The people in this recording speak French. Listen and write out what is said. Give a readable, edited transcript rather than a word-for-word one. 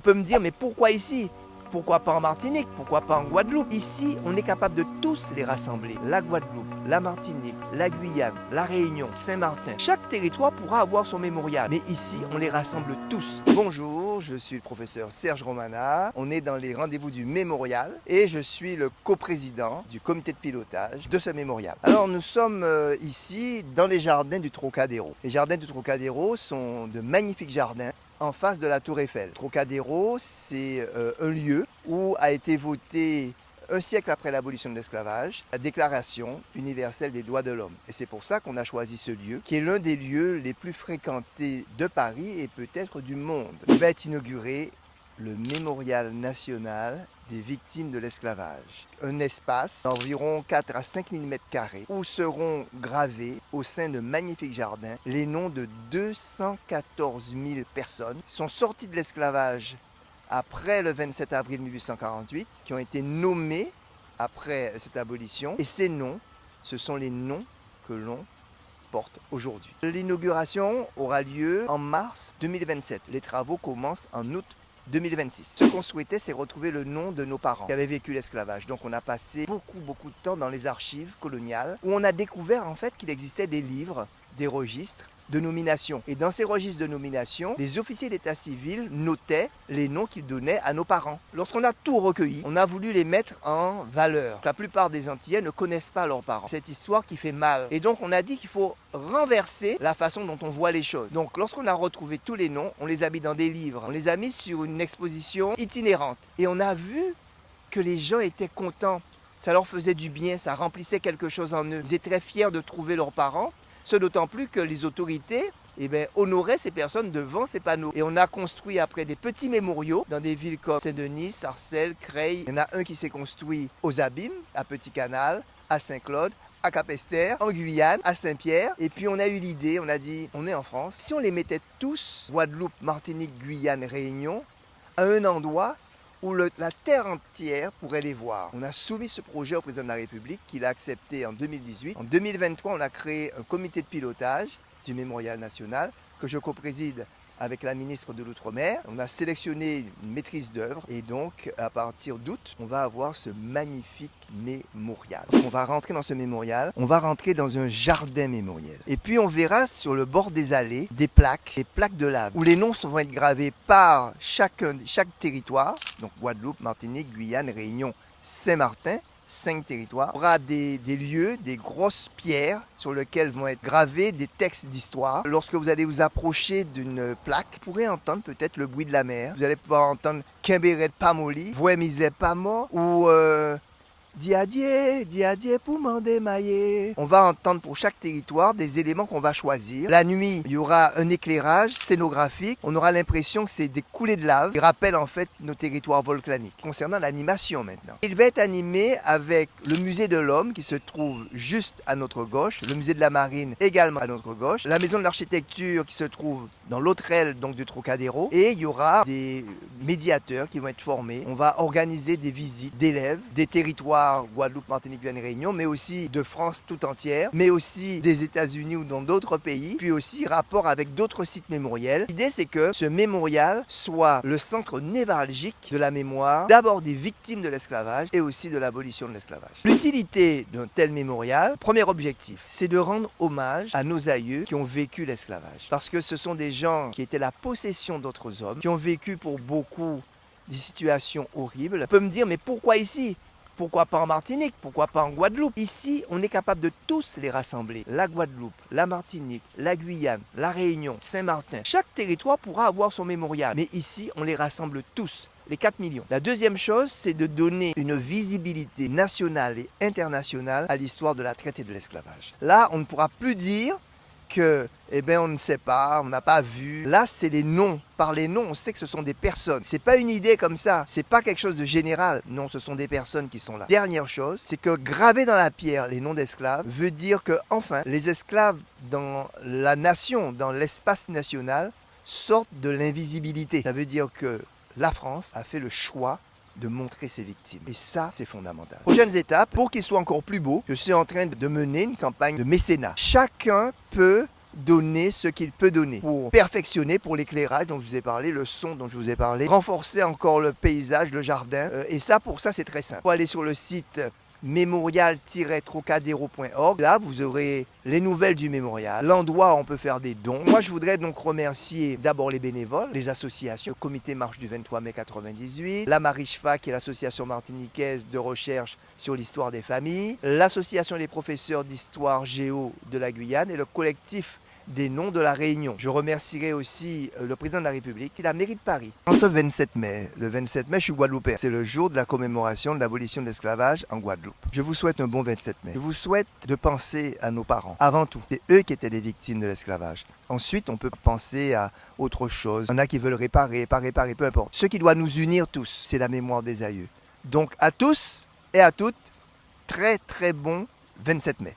On peut me dire, mais pourquoi ici? Pourquoi pas en Martinique? Pourquoi pas en Guadeloupe? Ici, on est capable de tous les rassembler. La Guadeloupe, la Martinique, la Guyane, la Réunion, Saint-Martin. Chaque territoire pourra avoir son mémorial. Mais ici, on les rassemble tous. Bonjour, je suis le professeur Serge Romana. On est dans les rendez-vous du mémorial et je suis le coprésident du comité de pilotage de ce mémorial. Alors, nous sommes ici dans les jardins du Trocadéro. Les jardins du Trocadéro sont de magnifiques jardins en face de la Tour Eiffel. Trocadéro, c'est un lieu où a été voté un siècle après l'abolition de l'esclavage, la Déclaration universelle des droits de l'homme. Et c'est pour ça qu'on a choisi ce lieu, qui est l'un des lieux les plus fréquentés de Paris et peut-être du monde. Il va être inauguré le Mémorial national des victimes de l'esclavage. Un espace d'environ 4 à 5 000 m² où seront gravés au sein de magnifiques jardins les noms de 214 000 personnes qui sont sorties de l'esclavage après le 27 avril 1848, qui ont été nommés après cette abolition. Et ces noms, ce sont les noms que l'on porte aujourd'hui. L'inauguration aura lieu en mars 2027. Les travaux commencent en août 2026. Ce qu'on souhaitait, c'est retrouver le nom de nos parents qui avaient vécu l'esclavage. Donc on a passé beaucoup de temps dans les archives coloniales où on a découvert en fait qu'il existait des livres, des registres de nomination. Et dans ces registres de nomination, les officiers d'état civil notaient les noms qu'ils donnaient à nos parents. Lorsqu'on a tout recueilli, on a voulu les mettre en valeur. La plupart des Antillais ne connaissent pas leurs parents. Cette histoire qui fait mal. Et donc on a dit qu'il faut renverser la façon dont on voit les choses. Donc lorsqu'on a retrouvé tous les noms, on les a mis dans des livres. On les a mis sur une exposition itinérante. Et on a vu que les gens étaient contents. Ça leur faisait du bien, ça remplissait quelque chose en eux. Ils étaient très fiers de trouver leurs parents. Ce d'autant plus que les autorités honoraient ces personnes devant ces panneaux. Et on a construit après des petits mémoriaux dans des villes comme Saint-Denis, Sarcelles, Creil. Il y en a un qui s'est construit aux Abîmes, à Petit-Canal, à Saint-Claude, à Cap-Esther, en Guyane, à Saint-Pierre. Et puis on a eu l'idée, on a dit, on est en France, si on les mettait tous, Guadeloupe, Martinique, Guyane, Réunion, à un endroit où la terre entière pourrait les voir. On a soumis ce projet au président de la République qui l'a accepté en 2018. En 2023, on a créé un comité de pilotage du Mémorial national que je co-préside avec la ministre de l'Outre-mer. On a sélectionné une maîtrise d'œuvre et donc à partir d'août, on va avoir ce magnifique mémorial. On va rentrer dans ce mémorial, on va rentrer dans un jardin mémoriel. Et puis on verra sur le bord des allées des plaques de lave où les noms vont être gravés par chaque territoire, donc Guadeloupe, Martinique, Guyane, Réunion, Saint-Martin, 5 territoires. Il y aura des lieux, des grosses pierres sur lesquelles vont être gravés des textes d'histoire. Lorsque vous allez vous approcher d'une plaque, vous pourrez entendre peut-être le bruit de la mer. Vous allez pouvoir entendre Kimberet Pamoli, Voix misère pas mort ou Diadier pour m'en démailler. On va entendre pour chaque territoire des éléments qu'on va choisir. La nuit, il y aura un éclairage scénographique. On aura l'impression que c'est des coulées de lave qui rappellent en fait nos territoires volcaniques. Concernant l'animation maintenant, il va être animé avec le musée de l'homme qui se trouve juste à notre gauche, le musée de la marine également à notre gauche, la maison de l'architecture qui se trouve dans l'autre aile donc du Trocadéro, et il y aura des médiateurs qui vont être formés. On va organiser des visites d'élèves des territoires Guadeloupe, Martinique, Guyane, Réunion, mais aussi de France tout entière, mais aussi des États-Unis ou dans d'autres pays, puis aussi rapport avec d'autres sites mémoriels. L'idée, c'est que ce mémorial soit le centre névralgique de la mémoire, d'abord des victimes de l'esclavage et aussi de l'abolition de l'esclavage. L'utilité d'un tel mémorial, premier objectif, c'est de rendre hommage à nos aïeux qui ont vécu l'esclavage. Parce que ce sont des gens qui étaient la possession d'autres hommes, qui ont vécu pour beaucoup des situations horribles. On peut me dire, mais pourquoi ici ? Pourquoi pas en Martinique? Pourquoi pas en Guadeloupe? Ici, on est capable de tous les rassembler. La Guadeloupe, la Martinique, la Guyane, la Réunion, Saint-Martin. Chaque territoire pourra avoir son mémorial. Mais ici, on les rassemble tous. Les 4 millions. La deuxième chose, c'est de donner une visibilité nationale et internationale à l'histoire de la traite et de l'esclavage. Là, on ne pourra plus dire que, on ne sait pas, on n'a pas vu. Là, c'est les noms. Par les noms, on sait que ce sont des personnes. C'est pas une idée comme ça. C'est pas quelque chose de général. Non, ce sont des personnes qui sont là. Dernière chose, c'est que graver dans la pierre les noms d'esclaves veut dire que, enfin, les esclaves dans la nation, dans l'espace national, sortent de l'invisibilité. Ça veut dire que la France a fait le choix de montrer ses victimes. Et ça, c'est fondamental. Prochaines étapes, pour qu'il soit encore plus beau, je suis en train de mener une campagne de mécénat. Chacun peut donner ce qu'il peut donner pour perfectionner, pour l'éclairage dont je vous ai parlé, le son dont je vous ai parlé, renforcer encore le paysage, le jardin. Et ça, pour ça, c'est très simple. Il faut aller sur le site mémorial-trocadéro.org. Là, vous aurez les nouvelles du mémorial, l'endroit où on peut faire des dons. Moi, je voudrais donc remercier d'abord les bénévoles, les associations, le comité Marche du 23 mai 98, la Marichfa, qui est l'association martiniquaise de recherche sur l'histoire des familles, l'association des professeurs d'histoire géo de la Guyane et le collectif des noms de la Réunion. Je remercierai aussi le président de la République et la mairie de Paris. En ce 27 mai, le 27 mai, je suis guadeloupéen. C'est le jour de la commémoration de l'abolition de l'esclavage en Guadeloupe. Je vous souhaite un bon 27 mai. Je vous souhaite de penser à nos parents. Avant tout, c'est eux qui étaient les victimes de l'esclavage. Ensuite, on peut penser à autre chose. Il y en a qui veulent réparer, peu importe. Ce qui doit nous unir tous, c'est la mémoire des aïeux. Donc à tous et à toutes, très très bon 27 mai.